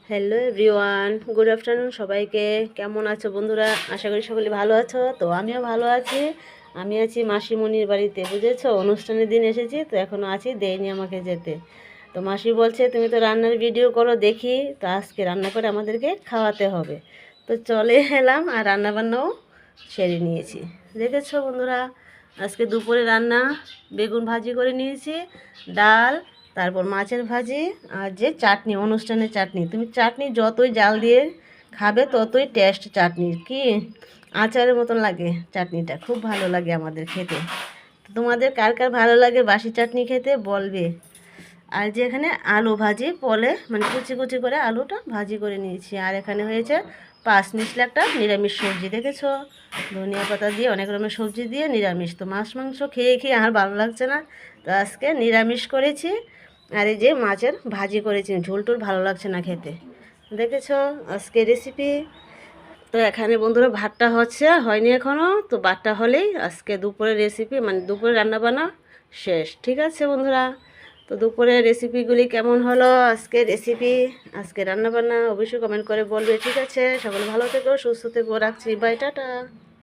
Hello everyone, good afternoon সবাইকে। কেমন আছো বন্ধুরা? আশা করি সকলে ভালো আছো। তো আমিও ভালো আছি। আমি আছি মাসিমণির বাড়িতে, বুঝেছো? অনুষ্ঠানের দিন এসেছি, তো এখনও আছি, দেয়নি আমাকে যেতে। তো মাসি বলছে তুমি তো রান্নার ভিডিও করো দেখি, তো আজকে রান্না করে আমাদেরকে খাওয়াতে হবে। তো চলে এলাম আর রান্নাবান্নাও সেরে নিয়েছি। দেখেছো বন্ধুরা, আজকে দুপুরে রান্না বেগুন ভাজি করে নিয়েছি, ডাল, তারপর মাছের ভাজি, আর যে চাটনি, অনুষ্ঠানের চাটনি। তুমি চাটনি যতই জাল দিয়ে খাবে ততই টেস্ট চাটনির, কি আচারের মতন লাগে চাটনিটা, খুব ভালো লাগে আমাদের খেতে। তো তোমাদের কার কার ভালো লাগে বাসি চাটনি খেতে বলবে। আর যে এখানে আলু ভাজি পলে, মানে কুচি কুচি করে আলুটা ভাজি করে নিয়েছি। আর এখানে হয়েছে পাঁচ মিশলে একটা নিরামিষ সবজি, দেখেছো? ধনিয়া পাতা দিয়ে অনেক রকমের সবজি দিয়ে নিরামিষ। তো মাছ মাংস খেয়ে খেয়ে আর ভালো লাগছে না, তো আজকে নিরামিষ করেছি। আর এই যে মাছের ভাজি করেছি, ঝোল টোল ভালো লাগছে না খেতে, দেখেছো আজকে রেসিপি। তো এখানে বন্ধুরা ভাতটা হচ্ছে, হয়নি এখনও, তো ভাতটা হলেই আজকে দুপুরের রেসিপি, মানে দুপুরে রান্নাবান্না শেষ। ঠিক আছে বন্ধুরা, তো দুপুরের রেসিপিগুলি কেমন হলো, আজকে রেসিপি, আজকে রান্নাবান্না অবশ্যই কমেন্ট করে বলবে। ঠিক আছে, সকলে ভালো থেকো, সুস্থ থেকো, রাখছি, বাই, টাটা।